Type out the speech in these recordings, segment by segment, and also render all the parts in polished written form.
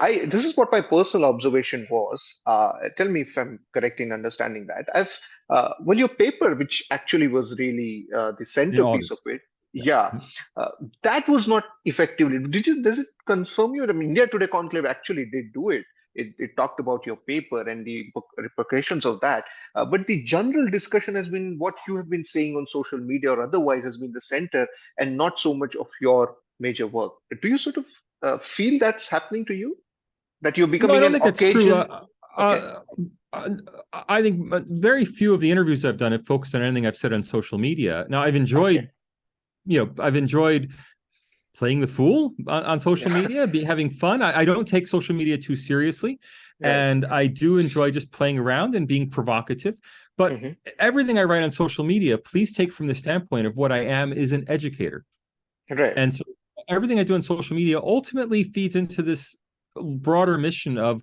I this is what my personal observation was. Tell me if I'm correct in understanding that. Well, your paper, which actually was really the In centerpiece of August. it, Yeah. yeah, that was not effectively. Does it confirm you? I mean, India Today conclave actually did do it. It talked about your paper and the repercussions of that. But the general discussion has been what you have been saying on social media or otherwise has been the center, and not so much of your major work. Do you sort of feel that's happening to you? That you're No, I becoming don't an think that's true. occasion? Okay, Uh, I think very few of the interviews I've done have focused on anything I've said on social media. Now, okay, I've enjoyed playing the fool on social yeah, media, having fun. I don't take social media too seriously, right, and I do enjoy just playing around and being provocative. But hmm, everything I write on social media, please take from the standpoint of what I am is an educator. right, And so everything I do on social media ultimately feeds into this broader mission of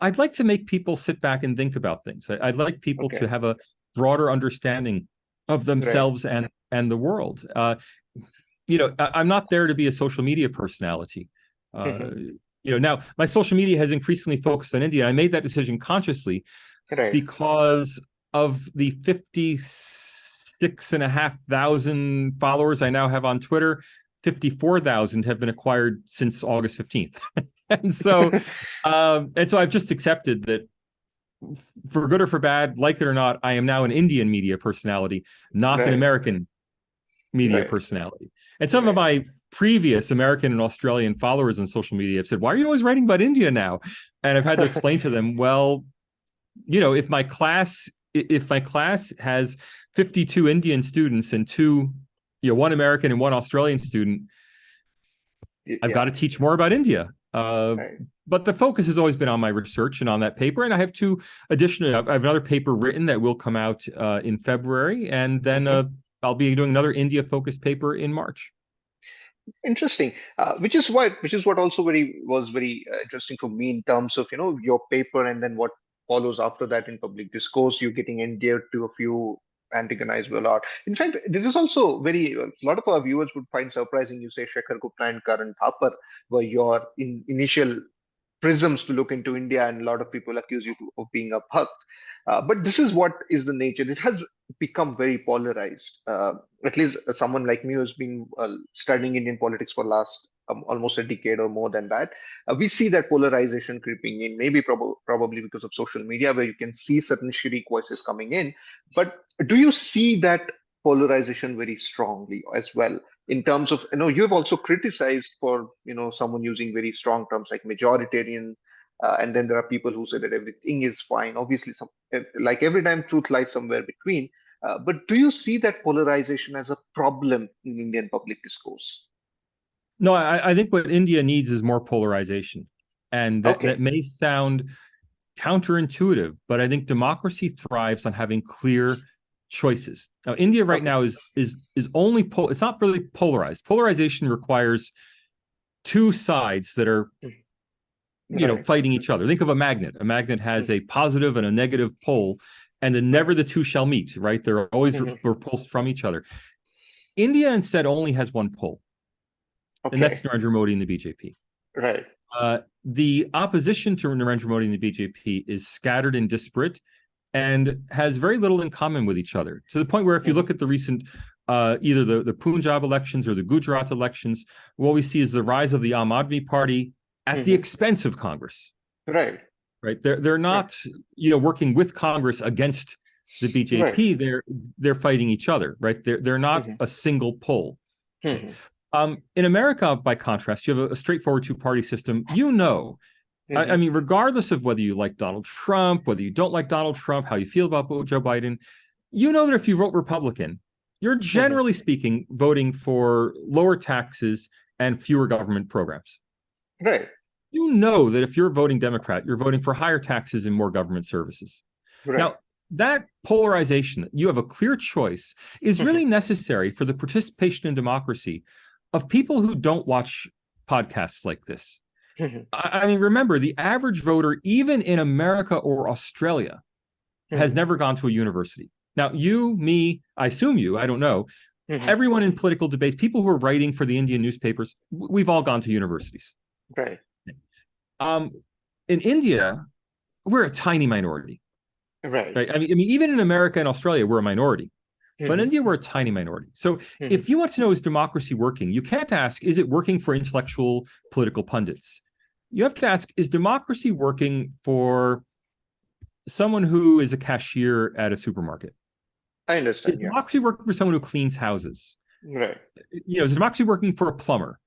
I'd like to make people sit back and think about things. I'd like people to okay, have a broader understanding of right, themselves and the world. I'm not there to be a social media personality. Uh, hmm, Now my social media has increasingly focused on India. I made that decision consciously right, because of the 56,500 followers I now have on Twitter. 54,000 have been acquired since August 15th. And so I've just accepted that for good or for bad, like it or not, I am now an Indian media personality, not an right, American media right, personality. And some of right. my previous American and Australian followers on social media have said, "Why are you always writing about India now?" And I've had to explain to them, well, if my class has 52 Indian students and one American and one Australian student, I've got Yeah, to teach more about India. right. But the focus has always been on my research and on that paper. And I have I have another paper written that will come out in February. And then Hmm. I'll be doing another India focused paper in March. Interesting. Which is what also very interesting for me in terms of your paper and then what follows after that in public discourse. You getting endeared to a few antagonizable art. In fact, this is also a lot of our viewers would find surprising. You say Shekhar Gupta and Karan Thapar were your initial prisms to look into India, and a lot of people accuse you of being a bhakt. But this is what is the nature. It has become very polarized. At least someone like me who's been studying Indian politics for last almost a decade or more than that, we see that polarization creeping in. Maybe probably because of social media, where you can see certain shriek voices coming in. But do you see that polarization very strongly as well? In terms of you have also criticized for someone using very strong terms like majoritarian, and then there are people who say that everything is fine. Obviously like every time truth lies somewhere between, but do you see that polarization as a problem in Indian public discourse? No, I think what India needs is more polarization. And that Okay. may sound counterintuitive, but I think democracy thrives on having clear choices. Now, India right Okay. now is only it's not really polarized. Polarization requires two sides that are Right. fighting each other. Think of a magnet. A magnet has Mhm. a positive and a negative pole, and then never Right. the two shall meet. Right? They're always Mhm. repulsed from each other. India instead only has one pole, and that's Okay. Narendra Modi and the BJP. Right. The opposition to Narendra Modi and the BJP is scattered and disparate and has very little in common with each other, to the point where if you Mhm. look at the recent either the Punjab elections or the Gujarat elections, what we see is the rise of the Aam Aadmi Party at the Mhm. expense of Congress. Right. Right? They're Right. not working with Congress against the Right. BJP. They're fighting each other. Right? They're not Mhm. a single pole. Okay. Mhm. In America, by contrast, you have a straightforward two-party system. I Mhm. mean, regardless of whether you like Donald Trump, whether you don't like Donald Trump, how you feel about Joe Biden, you know that if you vote Republican, you're Mhm. generally speaking voting for lower taxes and fewer government programs. Right. You know that if you're voting Democrat, you're voting for higher taxes and more government services. Right. Now, that polarization, that you have a clear choice, is Mhm. really necessary for the participation in democracy of people who don't watch podcasts like this. Mhm. I mean, remember, the average voter, even in America or Australia, has Mhm. never gone to a university. Now, you, me, I assume you, I don't know, Mhm. everyone in political debates, people who are writing for the Indian newspapers, we've all gone to universities. Right. In India, we're a tiny minority. Right. Right? I mean, even in America and Australia, we're a minority. But in Hmm. India, we're a tiny minority. So Hmm. if you want to know, is democracy working? You can't ask, is it working for intellectual political pundits? You have to ask, is democracy working for someone who is a cashier at a supermarket? I Is understand. Yeah. democracy working for someone who cleans houses? Right. Is democracy working for a plumber?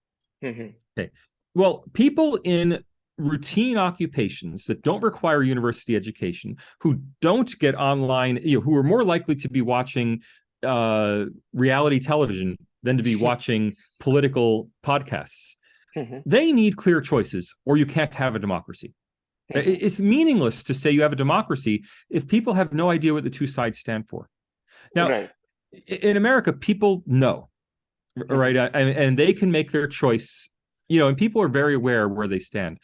Hmm. Okay. Well, people in routine occupations that don't require university education, who don't get online, who are more likely to be watching reality television than to be watching political podcasts, Hmm. they need clear choices, or you can't have a democracy. Hmm. It's meaningless to say you have a democracy if people have no idea what the two sides stand for. Now, Right. in America, people know, right? Hmm. And they can make their choice, and people are very aware where they stand.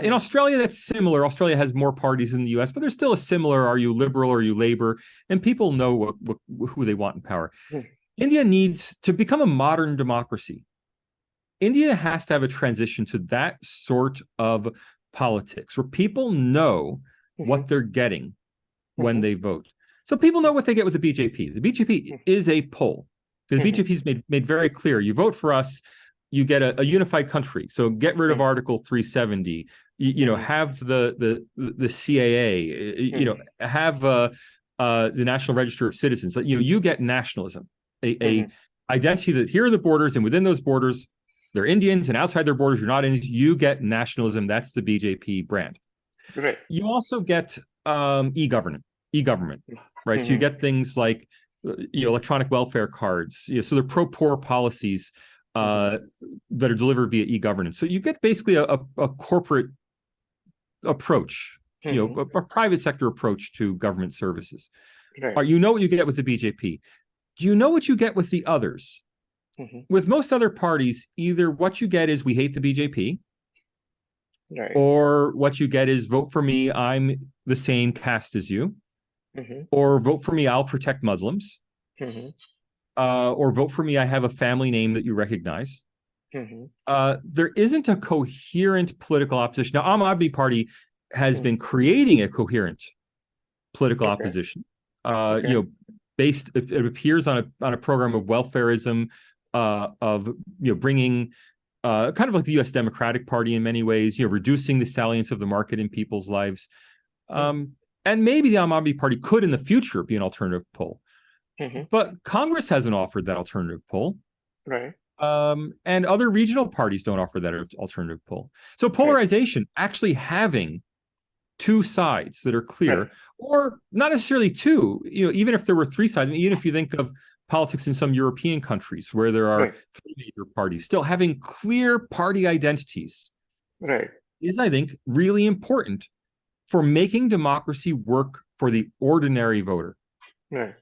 In Hmm. Australia, that's similar. Australia has more parties in the US, but there's still a similar, are you liberal or are you labor? And people know who they want in power. India needs to become a modern democracy. India has to have a transition to that sort of politics where people know Hmm. what they're getting when Hmm. they vote. So people know what they get with the BJP. The BJP is a poll. The Hmm. BJP is made very clear. You vote for us, you get a unified country. So get rid of Article 370. Hmm. Have the CAA. Have the National Register of Citizens. You get nationalism, a Hmm. identity that here are the borders, and within those borders, they're Indians, and outside their borders, you're not Indians. You get nationalism. That's the BJP brand. Right. You also get e-government, right? So you Hmm. get things like electronic welfare cards. So they're pro-poor policies Hmm. uh, that are delivered via e-governance. So you get basically a corporate approach, Hmm. a private sector approach to government services. Right. You know what you get with the BJP. Do you know what you get with the others? Hmm. With most other parties, either what you get is we hate the BJP, Right. or what you get is vote for me, I'm the same caste as you, Hmm. or vote for me, I'll protect Muslims, Hmm. or vote for me, I have a family name that you recognize. Hmm. There isn't a coherent political opposition. Now, Aam Aadmi Party has been creating a coherent political Okay. opposition. Okay. Based it appears on a program of welfarism, of bringing kind of like the U.S. Democratic Party in many ways, reducing the salience of the market in people's lives. Hmm. And maybe the Aam Aadmi Party could in the future be an alternative poll. Hmm. But Congress hasn't offered that alternative poll. Right. And other regional parties don't offer that alternative poll. So Right. polarization, actually having two sides that are Right. clear, or not necessarily two, even if there were three sides, I mean, even if you think of politics in some European countries where there are Right. three major parties, still having clear party identities Right. is, I think, really important for making democracy work for the ordinary voter. Right.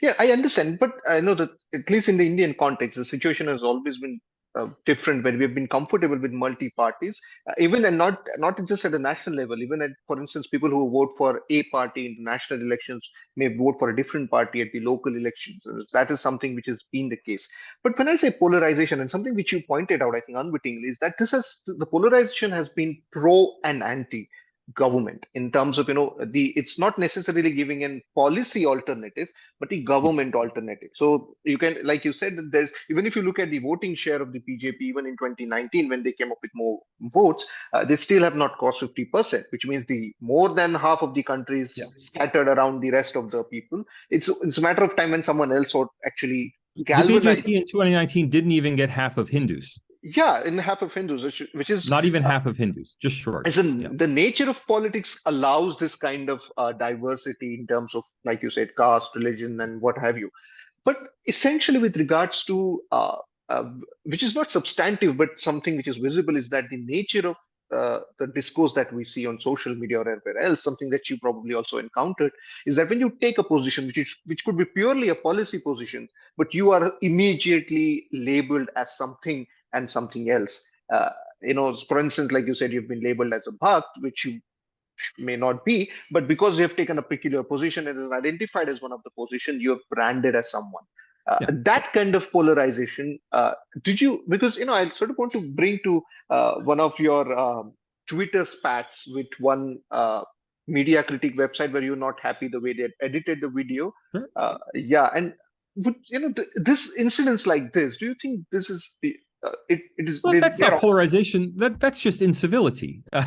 Yeah, I understand, but I know that at least in the Indian context, the situation has always been different when we have been comfortable with multi parties, even and not just at the national level. Even at, for instance, people who vote for a party in the national elections may vote for a different party at the local elections. And that is something which has been the case. But when I say polarization, and something which you pointed out, I think unwittingly, is that this has the polarization has been pro and anti government in terms of the it's not necessarily giving an policy alternative but the Yeah. government alternative. So you can, like you said, that there's even if you look at the voting share of the BJP, even in 2019 when they came up with more votes, they still have not crossed 50%, which means the more than half of the country Yeah. is scattered around the rest of the people. It's a matter of time when someone else would actually The galvanize. BJP in 2019 didn't even get half of Hindus, Yeah, in half of Hindus, which is not even half of Hindus, just short. as in Yeah. the nature of politics allows this kind of diversity in terms of, like you said, caste, religion, and what have you. But essentially, with regards to uh, which is not substantive, but something which is visible, is that the nature of the discourse that we see on social media or everywhere else, something that you probably also encountered, is that when you take a position which could be purely a policy position, but you are immediately labeled as something and something else. For instance, like you said, you've been labeled as a bhakt, which you may not be, but because you have taken a particular position and is identified as one of the position, you have branded as someone. Yeah. That kind of polarization, did you? Because I sort of want to bring to one of your Twitter spats with one media critic website where you're not happy the way they had edited the video. Sure. Yeah, and would this incidents like this? Do you think this is the it is Look, that's not they're polarization. That's just incivility. I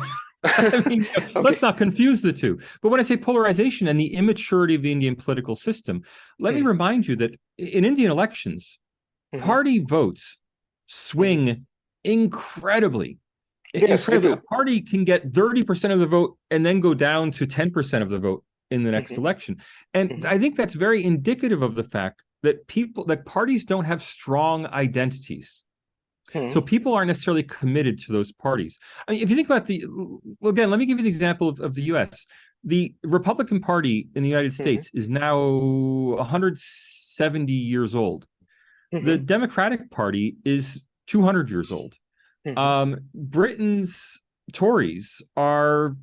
mean, okay. let's not confuse the two. But when I say polarization and the immaturity of the Indian political system, let me Hmm. remind you that in Indian elections, Hmm. party votes Hmm. swing incredibly. Yes, they Incredibly. A do. party can get 30% of the vote and then go down to 10% of the vote in the next Hmm. election. And Hmm. I think that's very indicative of the fact that parties don't have strong identities. Hmm. So people aren't necessarily committed to those parties. I mean, if you think about again, let me give you the example of the US. The Republican Party in the United Hmm. States is now 170 years old. The Hmm. Democratic Party is 200 years old. Hmm. Britain's Tories are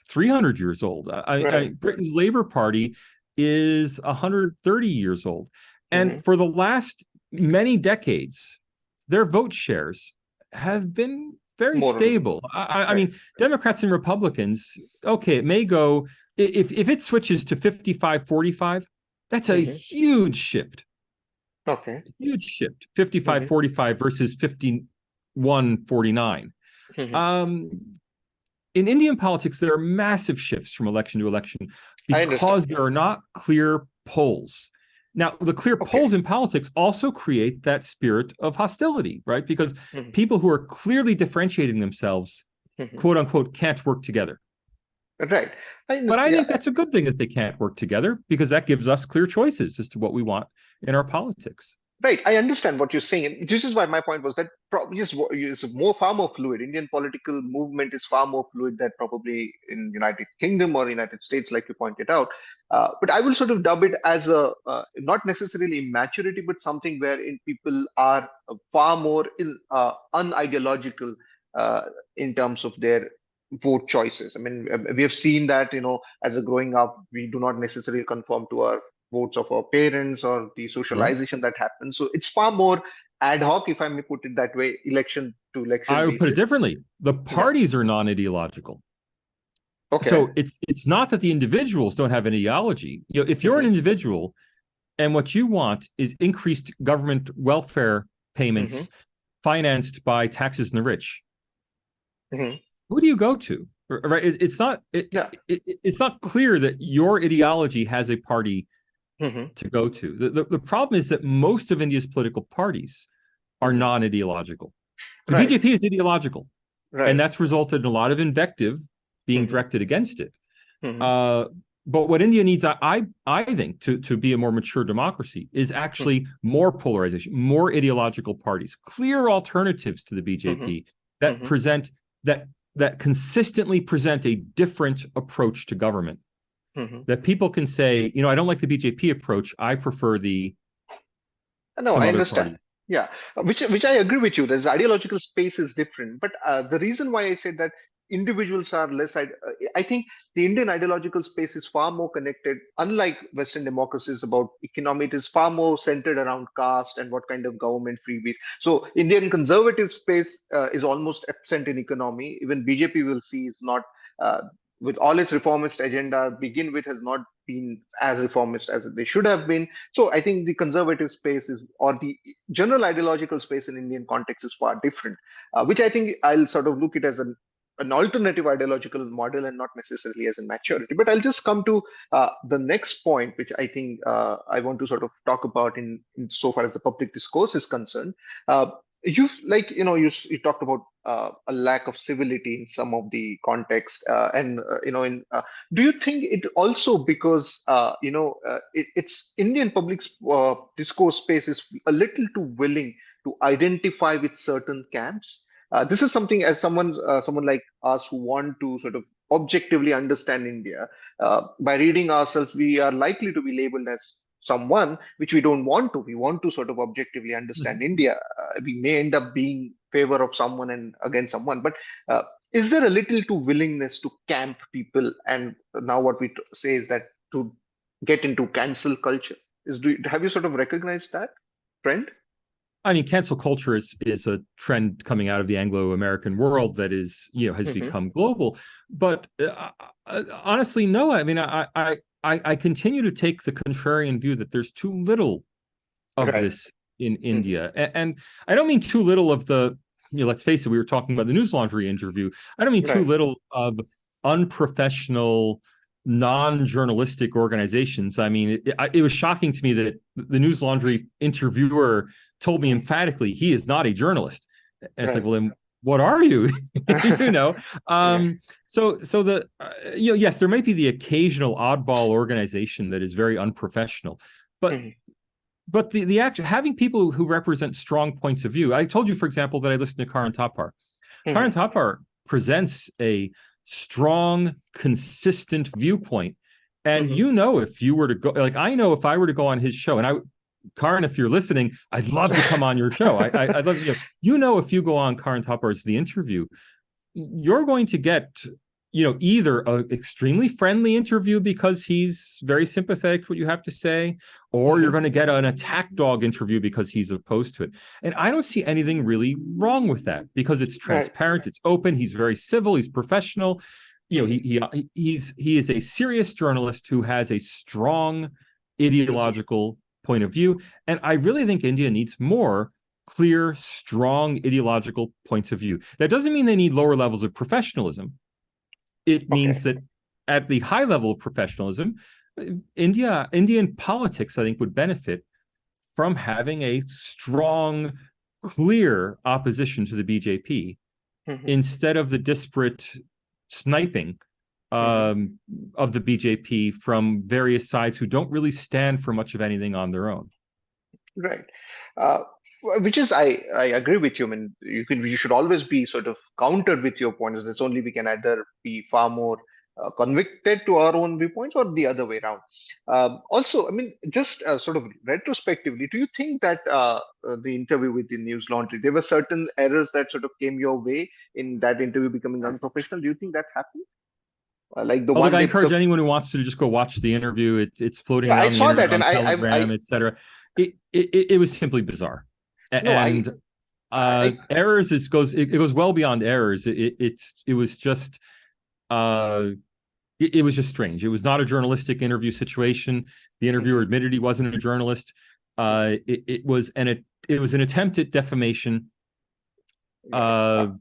300 years old. Right. Britain's Labour Party is 130 years old. Hmm. And for the last many decades, their vote shares have been very More or less. stable. I Right. mean, Democrats and Republicans, okay, it may go, if it switches to 55-45, that's a Hmm. Okay. huge shift, 55 Hmm. 45 versus 51-49. Hmm. Um, in Indian politics, there are massive shifts from election to election I understand. because there are not clear polls. Now, the clear Okay. polls in politics also create that spirit of hostility, right? Because Hmm. people who are clearly differentiating themselves, Hmm. quote unquote, can't work together. Right. But I Yeah. think that's a good thing that they can't work together because that gives us clear choices as to what we want in our politics. Right, I understand what you're saying, and this is why my point was that probably is more far more fluid. Indian political movement is far more fluid than probably in United Kingdom or United States, like you pointed out. But I will sort of dub it as a not necessarily immaturity, but something wherein people are far more unideological uh, in terms of their vote choices. I mean, we have seen that as a growing up, we do not necessarily conform to our votes of our parents or the Sure. socialization that happens. So it's far more ad hoc, if I may put it that way, election to election I would put it basis. differently. The Yeah. parties are non-ideological. Okay. So it's not that the individuals don't have an ideology. If you're an Hmm. individual and what you want is increased government welfare Hmm. payments financed by taxes on the rich, Hmm. who do you go to? Right? Yeah. It's not clear that your ideology has a party Hmm. to go to. The problem is that most of India's political parties are Hmm. non-ideological. The Right. BJP is ideological, and Right. that's resulted in a lot of invective being Hmm. directed against it. Hmm. Uh, but what India needs, I think, to be a more mature democracy is Hmm. actually more polarization, more ideological parties, clear alternatives to the Hmm. BJP that Hmm. present that consistently present a different approach to government. Hmm. That people can say, I don't like the BJP approach. I prefer the No, some I other understand. party. Yeah, which I agree with you. There's ideological space is different, but the reason why I said that individuals are less, I think the Indian ideological space is far more connected. Unlike Western democracies about economy, it is far more centered around caste and what kind of government freebies. So Indian conservative space is almost absent in economy. Even BJP will see is not. Uh, with all its reformist agenda begin with has not been as reformist as they should have been. So I think the conservative space is, or the general ideological space in Indian context is far different, which I think I'll sort of look at as an alternative ideological model and not necessarily as a maturity. But I'll just come to the next point, which I think I want to sort of talk about in so far as the public discourse is concerned. Uh, you've like you talked about a lack of civility in some of the context, and in do you think it also because it's Indian public discourse space is a little too willing to identify with certain camps? This is something as someone like us who want to sort of objectively understand India. By reading ourselves, we are likely to be labeled as someone which we don't want to. We want to sort of objectively understand India. We may end up being favor of someone and against someone, but uh, is there a little too willingness to camp people? And now what we say is that to get into cancel culture have you sort of recognized that trend? I mean, cancel culture is a trend coming out of the Anglo-American world that is, has Hmm. become global. But honestly, no. I mean, I continue to take the contrarian view that there's too little of Right. this in Hmm. India, and I don't mean too little of the. Let's face it. We were talking about the News Laundry interview. I don't mean too Right. little of unprofessional, non-journalistic organizations. I mean, it was shocking to me that the News Laundry interviewer told me Mhm. emphatically he is not a journalist. And it's like, Right. well, then what are you? you know. Yeah. So the yes, there might be the occasional oddball organization that is very unprofessional, but Hmm. the actual having people who represent strong points of view. I told you, for example, that I listened to Karan Thapar. Karan Hmm. Thapar presents a strong, consistent viewpoint. And Hmm. if you were to go, like I know if I were to go on his show, and Karan, if you're listening, I'd love to come on your show. I love if you go on Karan Thapar's The Interview, you're going to get either a extremely friendly interview because he's very sympathetic to what you have to say, or you're Hmm. going to get an attack dog interview because he's opposed to it. And I don't see anything really wrong with that because it's Right. transparent, it's open, he's very civil, he's professional. Hmm. He is a serious journalist who has a strong ideological point of view, and I really think India needs more clear, strong ideological points of view. That doesn't mean they need lower levels of professionalism. It Okay. means that at the high level of professionalism, Indian politics, I think, would benefit from having a strong, clear opposition to the BJP Hmm. instead of the disparate sniping Hmm. of the BJP from various sides who don't really stand for much of anything on their own. Right. Uh, which is, I agree with you. I mean, you should always be sort of countered with your points. That's only we can either be far more convicted to our own viewpoints or the other way around. Also, I mean, just sort of retrospectively, do you think that the interview with the News Laundry, there were certain errors that sort of came your way in that interview becoming unprofessional? Do you think that happened? Like the Oh, look, one I that encourage the anyone who wants to just go watch the interview. It's floating yeah, I around the saw internet that, on and Telegram, etc. It was simply bizarre, no, and I errors it goes well beyond errors. It was just uh, it was just strange. It was not a journalistic interview situation. The interviewer Mhm. admitted he wasn't a journalist. It was an attempt at defamation Right. uh,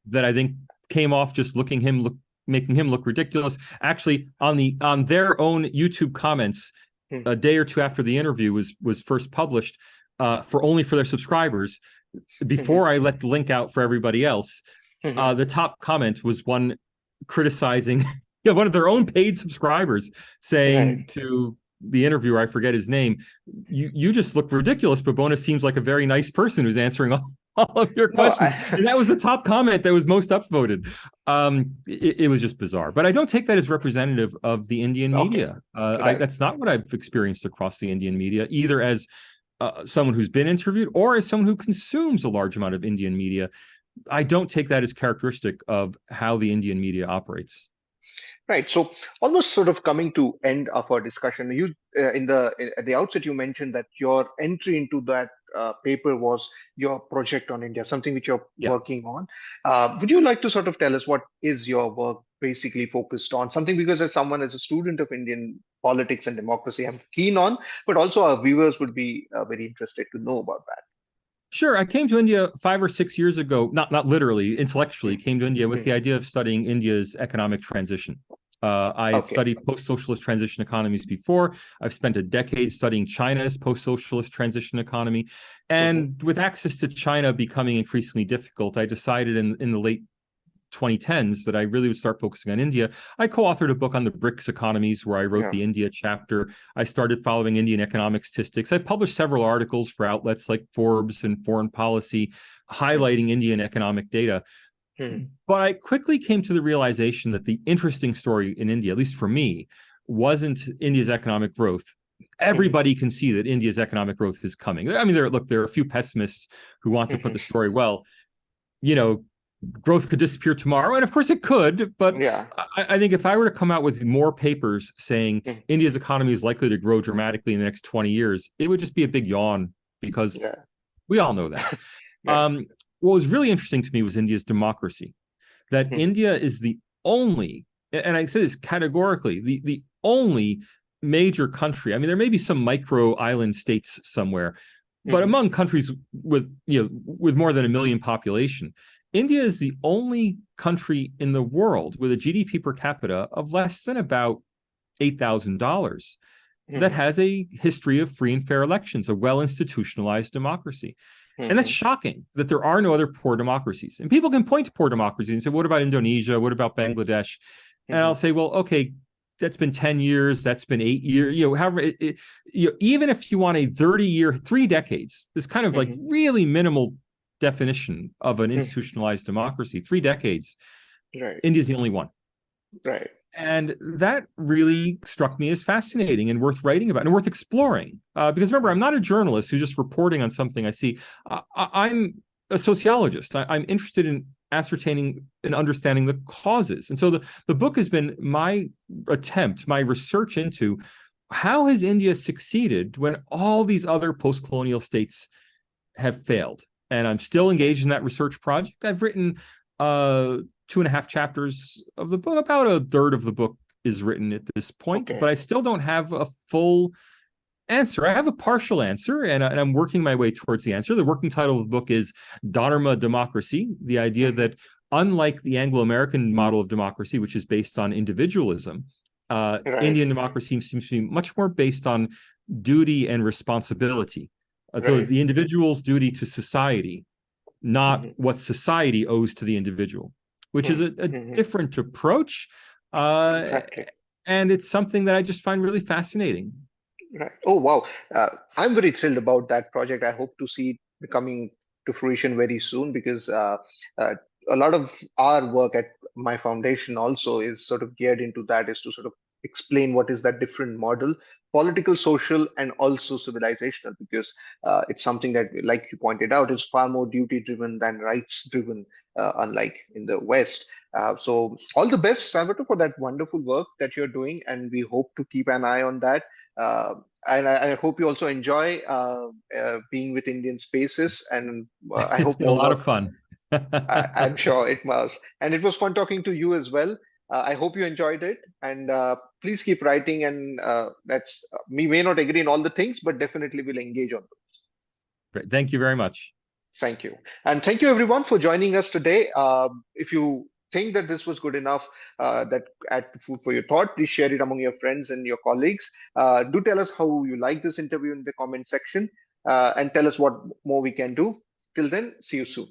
that I think came off just making him look ridiculous. Actually, on their own YouTube comments, Hmm. a day or two after the interview was first published, for their subscribers, Hmm. before I let the link out for everybody else, Hmm. the top comment was one criticizing one of their own paid subscribers saying Right. to the interviewer, I forget his name, you just look ridiculous. Babones seems like a very nice person who's answering all of your No, questions. And that was the top comment that was most upvoted. It was just bizarre. But I don't take that as representative of the Indian okay. media. Right. That's not what I've experienced across the Indian media, either as someone who's been interviewed or as someone who consumes a large amount of Indian media. I don't take that as characteristic of how the Indian media operates. Right. So almost sort of coming to end of our discussion, you at the outset you mentioned that your entry into that paper was your project on India, something which you're Yeah. working on. Would you like to sort of tell us what is your work basically focused on? Something because as someone as a student of Indian politics and democracy, I'm keen on, but also our viewers would be very interested to know about that. Sure, I came to India 5 or 6 years ago. Not literally, intellectually, Hmm. came to India with Hmm. the idea of studying India's economic transition. I had Okay. studied post-socialist transition economies before. I've spent a decade studying China's post-socialist transition economy, Hmm. and with access to China becoming increasingly difficult, I decided in the late 2010s that I really would start focusing on India. I co-authored a book on the BRICS economies where I wrote Yeah. the India chapter. I started following Indian economic statistics. I published several articles for outlets like Forbes and Foreign Policy Hmm. highlighting Indian economic data. Hmm. But I quickly came to the realization that the interesting story in India, at least for me, wasn't India's economic growth. Hmm. Everybody can see that India's economic growth is coming. I mean, there are a few pessimists who want to put Hmm. the story, well, you know, growth could disappear tomorrow. And of course it could. But Yeah. I think if I were to come out with more papers saying Hmm. India's economy is likely to grow dramatically in the next 20 years, it would just be a big yawn because Yeah. We all know that. Right. What was really interesting to me was India's democracy. That Mhm, India is the only, and I say this categorically, the only major country. I mean, there may be some micro island states somewhere, but mhm, among countries with more than 1 million population, India is the only country in the world with a GDP per capita of less than about $8,000 that mhm, has a history of free and fair elections, a well institutionalized democracy. And that's mhm, shocking that there are no other poor democracies. And people can point to poor democracies and say, what about Indonesia? What about Bangladesh? And I'll mhm, say, well, okay, that's been 10 years, that's been 8 years, however, even if you want a 30-year, 3 decades, this kind of like mhm, really minimal definition of an mhm. institutionalized democracy, 3 decades, Right. India's the only one. Right. And that really struck me as fascinating and worth writing about and worth exploring. Because remember, I'm not a journalist who's just reporting on something I see. I'm a sociologist. I'm interested in ascertaining and understanding the causes. And so the book has been my attempt, my research into how has India succeeded when all these other post-colonial states have failed. And I'm still engaged in that research project. I've written 2.5 chapters of the book. About a third of the book is written at this point, Okay. but I still don't have a full answer. I have a partial answer, and I'm working my way towards the answer. The working title of the book is Dharma Democracy, the idea Mhm. that unlike the Anglo-American model of democracy, which is based on individualism, Right. Indian democracy seems to be much more based on duty and responsibility. So Right. the individual's duty to society, not Mhm, what society owes to the individual, which is mhm, a mhm. different approach. Uh, Exactly. and it's something that I just find really fascinating. Right. Oh, wow. I'm very thrilled about that project. I hope to see it coming to fruition very soon because uh, a lot of our work at my foundation also is sort of geared into that, is to sort of explain what is that different model, political, social, and also civilizational, because it's something that, like you pointed out, is far more duty driven than rights driven, unlike in the West. So, all the best, Salvatore, for that wonderful work that you're doing, and we hope to keep an eye on that. Uh, and I hope you also enjoy being with Indian Spaces, and I It's hope been a more lot of work. fun. I'm sure it was, and it was fun talking to you as well. I hope you enjoyed it, and please keep writing. And that's we may not agree on all the things, but definitely we'll engage on. Great. Thank you very much. Thank you. And thank you everyone for joining us today. If you think that this was good enough, that add food for your thought, please share it among your friends and your colleagues. Do tell us how you like this interview in the comment section, and tell us what more we can do. Till then, see you soon.